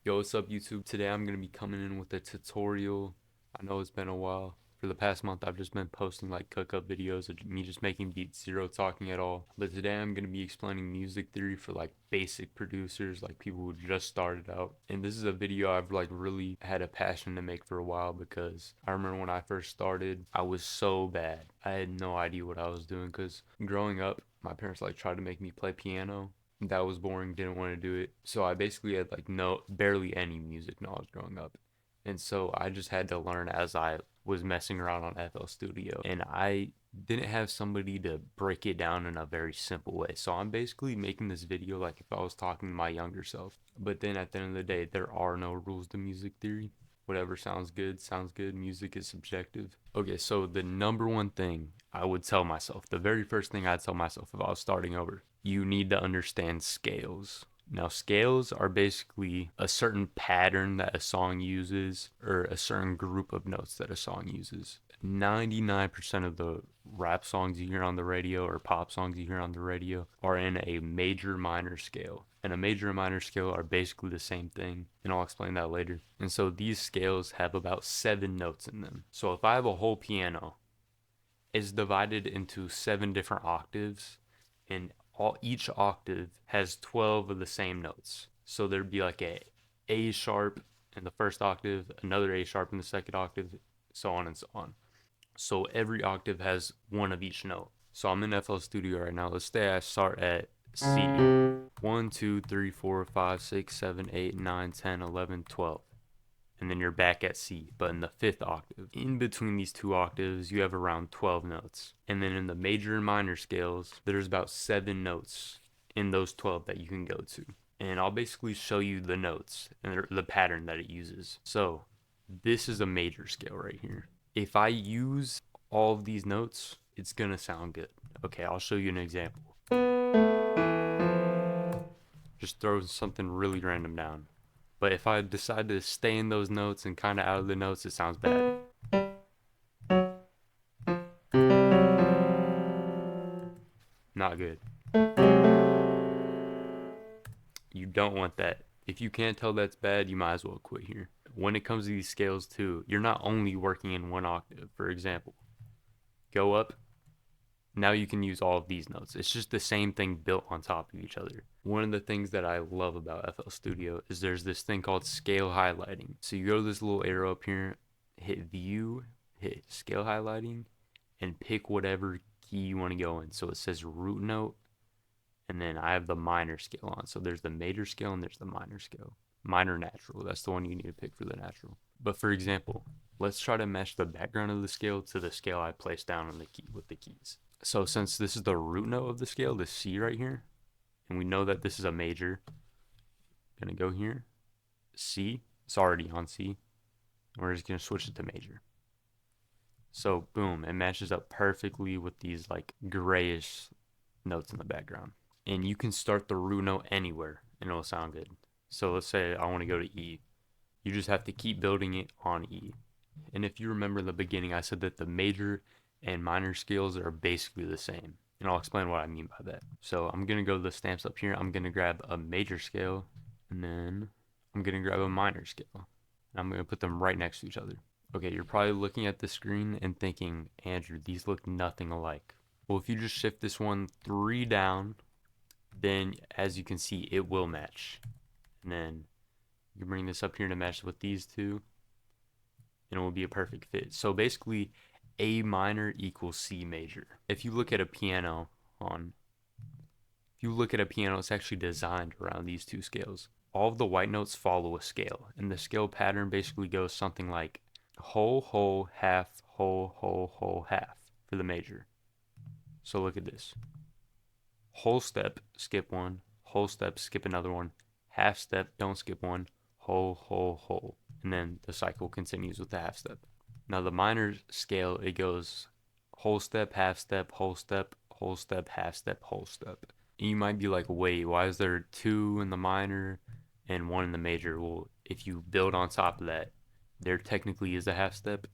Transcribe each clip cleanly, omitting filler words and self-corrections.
Yo, what's up YouTube? Today I'm going to be coming in with a tutorial. I know it's been a while. For the past month I've just been posting like cookup videos of me just making beats, zero talking at all. But today I'm going to be explaining music theory for like basic producers, like people who just started out. And this is a video I've like really had a passion to make for a while because I remember when I first started, I was so bad. I had no idea what I was doing because growing up, my parents like tried to make me play piano. That was boring, didn't want to do it. So I basically had like no barely any music knowledge growing up. And so I just had to learn as I was messing around on FL Studio. And I didn't have somebody to break it down in a very simple way. So I'm basically making this video like if I was talking to my younger self. But then at the end of the day, there are no rules to music theory. Whatever sounds good, sounds good. Music is subjective. Okay, so the number one thing I would tell myself, the very first thing I'd tell myself if I was starting over, you need to understand scales. Now, scales are basically a certain pattern that a song uses or a certain group of notes that a song uses. 99% of the rap songs you hear on the radio or pop songs you hear on the radio are in a major minor scale. And a major and minor scale are basically the same thing, and I'll explain that later. And so these scales have about 7 notes in them. So if I have a whole piano, it's divided into 7 different octaves, and each octave has 12 of the same notes. So there'd be like A sharp in the first octave, another A sharp in the second octave, so on and so on. So every octave has one of each note. So I'm in FL Studio right now. Let's say I start at C. 1, 2, 3, 4, 5, 6, 7, 8, 9, 10, 11, 12. And then you're back at C, but in the fifth octave. In between these two octaves, you have around 12 notes. And then in the major and minor scales, there's about 7 notes in those 12 that you can go to. And I'll basically show you the notes and the pattern that it uses. So this is a major scale right here. If I use all of these notes, it's gonna sound good. Okay, I'll show you an example. Just throw something really random down. But if I decide to stay in those notes and kind of out of the notes, it sounds bad. Not good. You don't want that. If you can't tell that's bad, you might as well quit here. When it comes to these scales too, you're not only working in one octave. For example, go up. Now you can use all of these notes. It's just the same thing built on top of each other. One of the things that I love about FL Studio is there's this thing called scale highlighting. So you go to this little arrow up here, hit view, hit scale highlighting, and pick whatever key you want to go in. So it says root note, and then I have the minor scale on. So there's the major scale and there's the minor scale. Minor natural, that's the one you need to pick for the natural. But for example, let's try to match the background of the scale to the scale I placed down on the key with the keys. So since this is the root note of the scale, the C right here, and we know that this is a major, I'm gonna go here, C, it's already on C, and we're just gonna switch it to major. So boom, it matches up perfectly with these like grayish notes in the background. And you can start the root note anywhere and it'll sound good. So let's say I want to go to E. You just have to keep building it on E. And if you remember in the beginning, I said that the major and minor scales are basically the same. And I'll explain what I mean by that. So I'm going to go to the stamps up here. I'm going to grab a major scale and then I'm going to grab a minor scale. And I'm going to put them right next to each other. Okay, you're probably looking at the screen and thinking, Andrew, these look nothing alike. Well, if you just shift this one 3 down, then as you can see, it will match. And then you bring this up here to match with these two, and it will be a perfect fit. So basically, A minor equals C major. If you look at a piano it's actually designed around these two scales. All of the white notes follow a scale, and the scale pattern basically goes something like whole, whole, half, whole, whole, whole, half for the major. So look at this. Whole step, skip one. Whole step, skip another one. Half step, don't skip one. Whole, whole, whole. And then the cycle continues with the half step. Now the minor scale, it goes whole step, half step, whole step, whole step, half step, whole step. And you might be like, wait, why is there 2 in the minor and 1 in the major? Well, if you build on top of that, there technically is a half step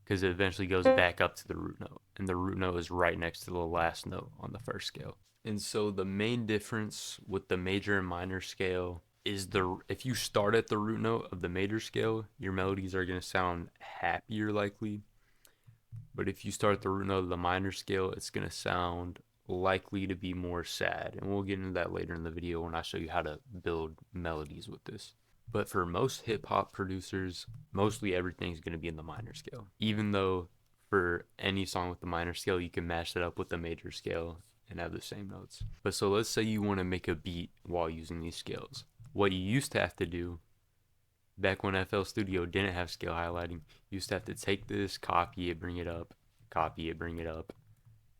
because it eventually goes back up to the root note. And the root note is right next to the last note on the first scale. And so the main difference with the major and minor scale is if you start at the root note of the major scale, your melodies are going to sound happier likely. But if you start at the root note of the minor scale, it's going to sound likely to be more sad. And we'll get into that later in the video when I show you how to build melodies with this. But for most hip hop producers, mostly everything's going to be in the minor scale. Even though for any song with the minor scale, you can match that up with the major scale and have the same notes. But so let's say you want to make a beat while using these scales. What you used to have to do back when FL Studio didn't have scale highlighting, you used to have to take this, copy it, bring it up, copy it, bring it up,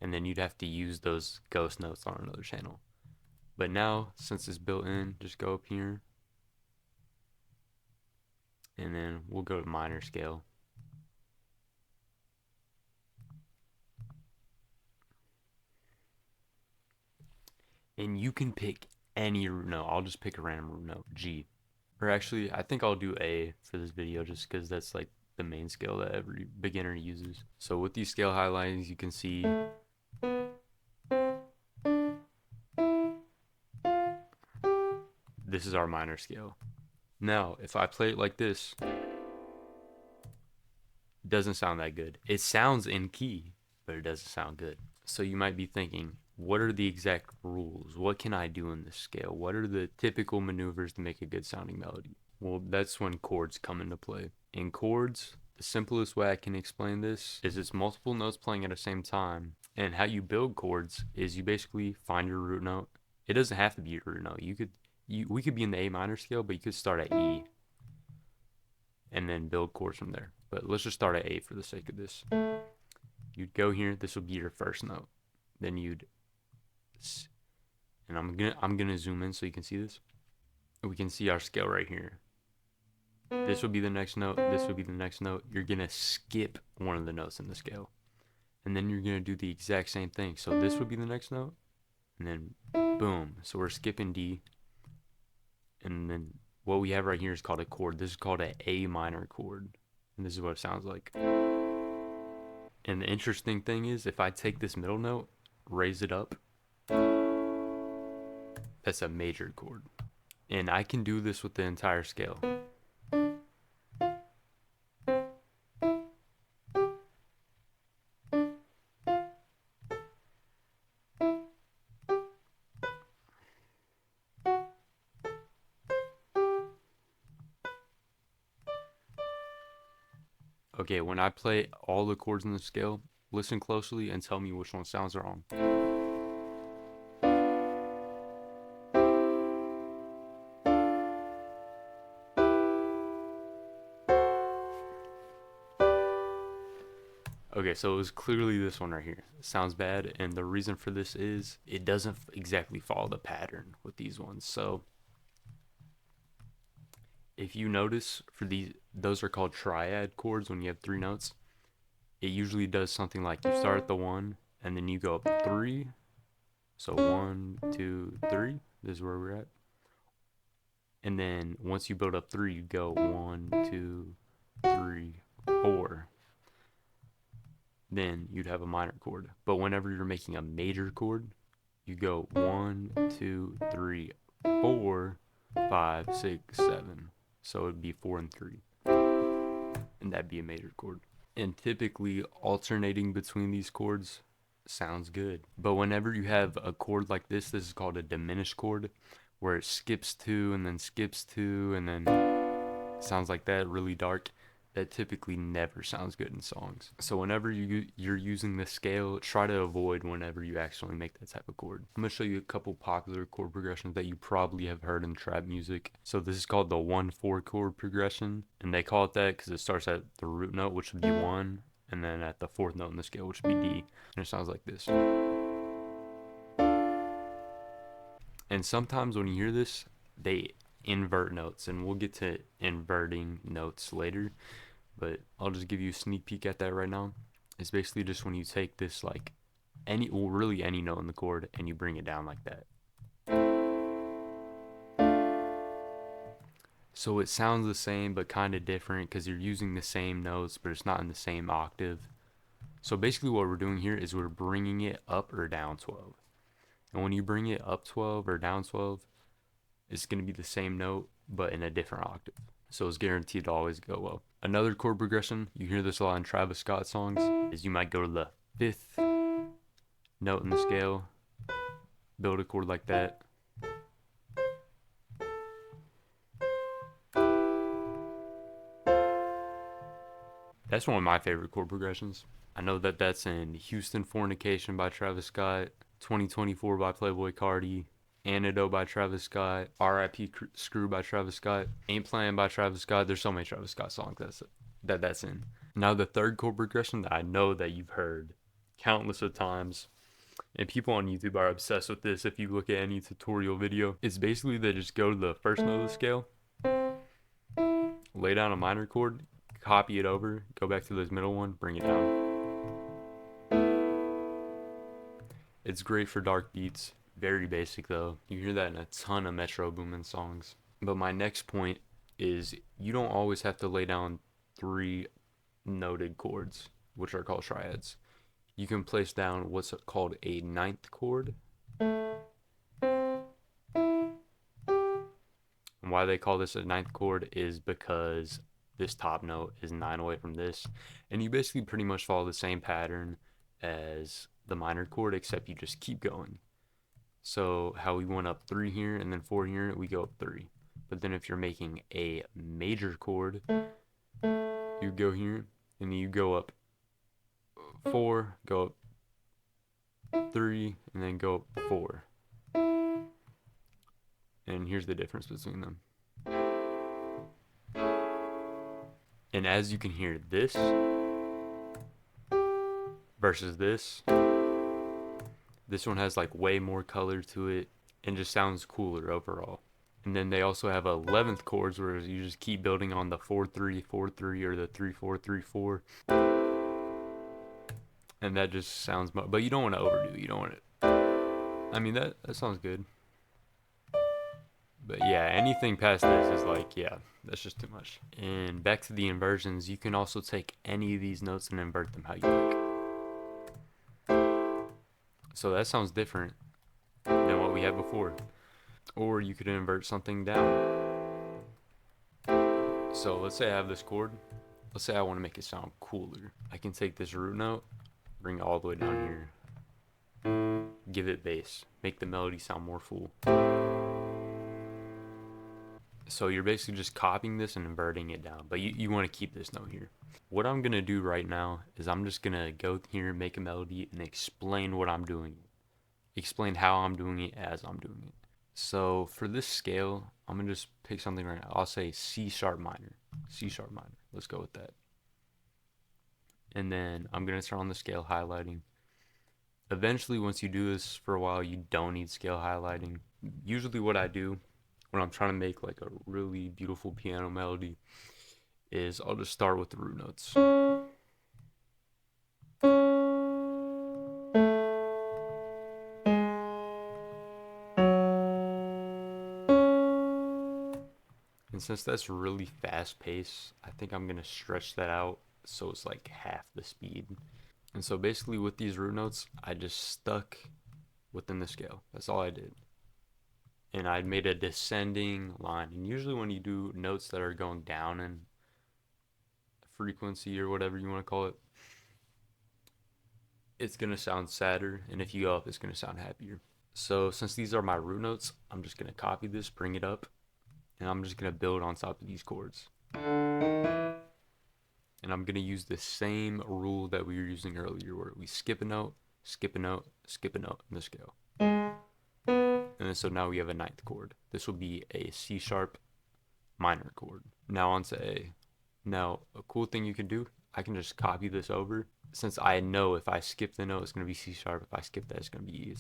and then you'd have to use those ghost notes on another channel. But now, since it's built in, just go up here, and then we'll go to minor scale. And you can pick any root note. I'll just pick a random root note, G. Or actually, I think I'll do A for this video just because that's like the main scale that every beginner uses. So with these scale highlights, you can see this is our minor scale. Now, if I play it like this, it doesn't sound that good. It sounds in key, but it doesn't sound good. So you might be thinking, what are the exact rules? What can I do in this scale? What are the typical maneuvers to make a good sounding melody? Well, that's when chords come into play. In chords, the simplest way I can explain this is it's multiple notes playing at the same time. And how you build chords is you basically find your root note. It doesn't have to be your root note. We could be in the A minor scale, but you could start at E and then build chords from there. But let's just start at A for the sake of this. You'd go here, this would be your first note. Then you'd, and I'm gonna zoom in so you can see this. We can see our scale right here. This would be the next note, this would be the next note. You're gonna skip one of the notes in the scale. And then you're gonna do the exact same thing. So this would be the next note, and then boom. So we're skipping D. And then what we have right here is called a chord. This is called an A minor chord. And this is what it sounds like. And the interesting thing is, if I take this middle note, raise it up, that's a major chord. And I can do this with the entire scale. Okay, when I play all the chords in the scale, listen closely and tell me which one sounds wrong. Okay, so it was clearly this one right here. It sounds bad, and the reason for this is it doesn't exactly follow the pattern with these ones. So if you notice, for those are called triad chords when you have three notes. It usually does something like you start at the 1 and then you go up 3. So 1, 2, 3. This is where we're at. And then once you build up 3, you go 1, 2, 3, 4. Then you'd have a minor chord. But whenever you're making a major chord, you go 1, 2, 3, 4, 5, 6, 7. So it'd be 4 and 3. And that'd be a major chord. And typically alternating between these chords sounds good. But whenever you have a chord like this is called a diminished chord, where it skips 2 and then skips 2 and then sounds like that, really dark. That typically never sounds good in songs. So whenever you're using the scale, try to avoid whenever you actually make that type of chord. I'm going to show you a couple popular chord progressions that you probably have heard in trap music. So this is called the 1-4 chord progression. And they call it that because it starts at the root note, which would be 1, and then at the 4th note in the scale, which would be D. And it sounds like this. And sometimes when you hear this, they invert notes, and we'll get to inverting notes later, but I'll just give you a sneak peek at that right now. It's basically just when you take this, like really any note in the chord, and you bring it down like that. So it sounds the same but kind of different because you're using the same notes, but it's not in the same octave. So basically what we're doing here is we're bringing it up or down 12. And when you bring it up 12 or down 12, It's going to be the same note, but in a different octave. So it's guaranteed to always go up. Another chord progression, you hear this a lot in Travis Scott songs, is you might go to the fifth note in the scale, build a chord like that. That's one of my favorite chord progressions. I know that that's in Houston Fornication by Travis Scott, 2024 by Playboi Carti, Antidote by Travis Scott, R.I.P. Screw by Travis Scott, Ain't Playing by Travis Scott. There's so many Travis Scott songs that's in. Now the third chord progression that I know that you've heard countless of times, and people on YouTube are obsessed with this if you look at any tutorial video, is basically they just go to the first note of the scale, lay down a minor chord, copy it over, go back to this middle one, bring it down. It's great for dark beats. Very basic though. You hear that in a ton of Metro Boomin songs. But my next point is you don't always have to lay down 3 noted chords, which are called triads. You can place down what's called a ninth chord. And why they call this a ninth chord is because this top note is 9 away from this. And you basically pretty much follow the same pattern as the minor chord, except you just keep going. So how we went up 3 here and then 4 here, we go up 3. But then if you're making a major chord, you go here and then you go up 4, go up 3, and then go up 4. And here's the difference between them. And as you can hear, this versus this one has like way more color to it and just sounds cooler overall. And then they also have 11th chords where you just keep building on the 4-3, 4-3, or the 3-4, 3-4. And that just sounds, but you don't want to overdo it. You don't want it. I mean, that sounds good. But yeah, anything past this is like, yeah, that's just too much. And back to the inversions, you can also take any of these notes and invert them how you like. So that sounds different than what we had before. Or you could invert something down. So let's say I have this chord. Let's say I want to make it sound cooler. I can take this root note, bring it all the way down here, give it bass, make the melody sound more full. So you're basically just copying this and inverting it down, but you want to keep this note here. What I'm going to do right now is I'm just going to go here, make a melody, and explain what I'm doing. Explain how I'm doing it as I'm doing it. So for this scale, I'm going to just pick something right now. I'll say C sharp minor. C sharp minor. Let's go with that. And then I'm going to turn on the scale highlighting. Eventually, once you do this for a while, you don't need scale highlighting. Usually what I do when I'm trying to make like a really beautiful piano melody is I'll just start with the root notes. And since that's really fast paced, I think I'm going to stretch that out so it's like half the speed. And so basically with these root notes, I just stuck within the scale. That's all I did. And I made a descending line. And usually when you do notes that are going down in frequency or whatever you want to call it, it's going to sound sadder. And if you go up, it's going to sound happier. So since these are my root notes, I'm just going to copy this, bring it up, and I'm just going to build on top of these chords. And I'm going to use the same rule that we were using earlier where we skip a note, skip a note, skip a note in the scale. And then so now we have a ninth chord. This will be a C sharp minor chord. Now on to A. Now a cool thing you can do, I can just copy this over. Since I know if I skip the note, it's going to be C sharp. If I skip that, it's going to be E.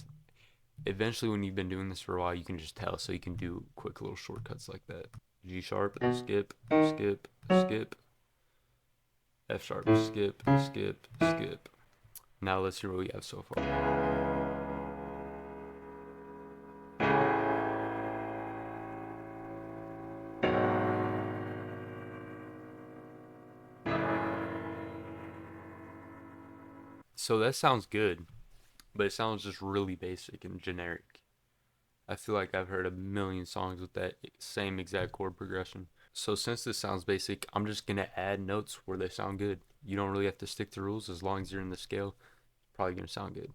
Eventually when you've been doing this for a while, you can just tell. So you can do quick little shortcuts like that. G sharp, skip, skip, skip. F sharp, skip, skip, skip. Now let's hear what we have so far. So that sounds good, but it sounds just really basic and generic. I feel like I've heard a million songs with that same exact chord progression. So since this sounds basic, I'm just gonna add notes where they sound good. You don't really have to stick to rules as long as you're in the scale. Probably gonna sound good.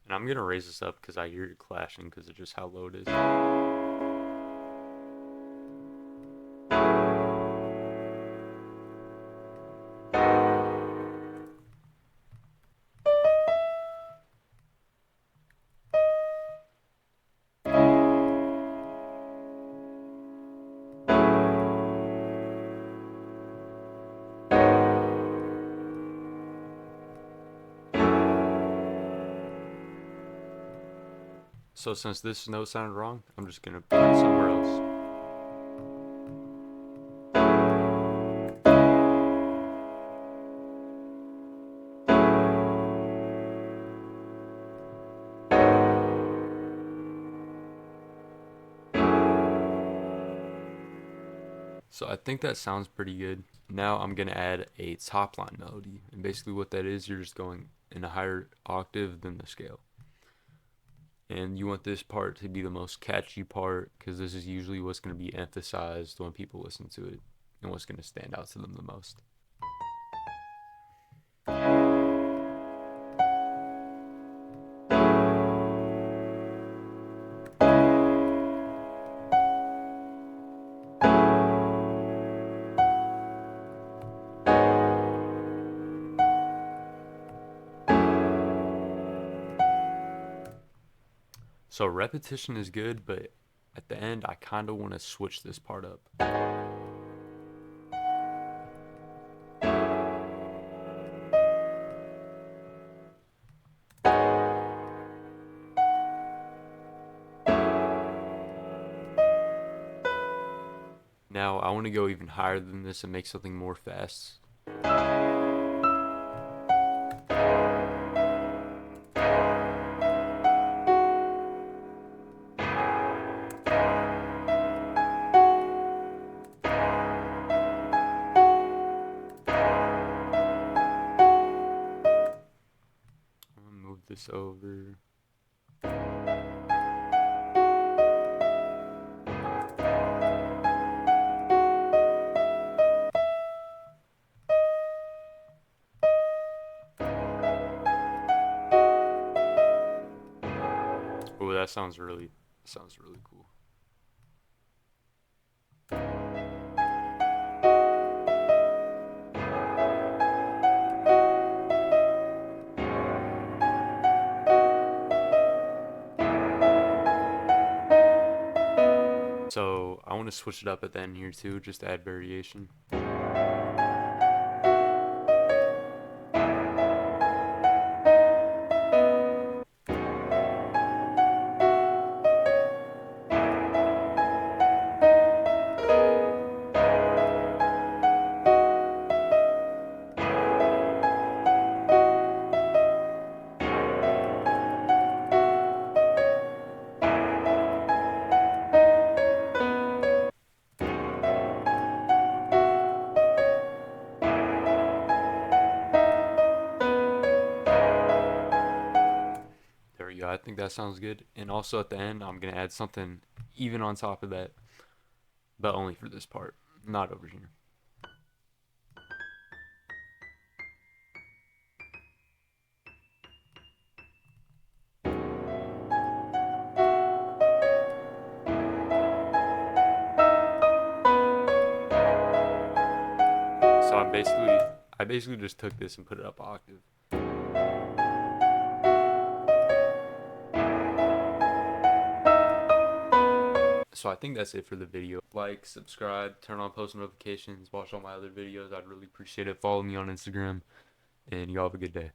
And I'm gonna raise this up because I hear it clashing because of just how low it is. So since this note sounded wrong, I'm just gonna put it somewhere else. So I think that sounds pretty good. Now I'm gonna add a top line melody. And basically what that is, you're just going in a higher octave than the scale. And you want this part to be the most catchy part because this is usually what's going to be emphasized when people listen to it and what's going to stand out to them the most. So repetition is good, but at the end I kind of want to switch this part up. Now I want to go even higher than this and make something more fast. I'm gonna move this over. Oh, that sounds really cool. So I want to switch it up at the end here too, just to add variation. There we go. I think that sounds good. And also at the end, I'm going to add something even on top of that, but only for this part, not over here. So I basically just took this and put it up an octave. So I think that's it for the video. Like, subscribe, turn on post notifications, watch all my other videos. I'd really appreciate it. Follow me on Instagram, and y'all have a good day.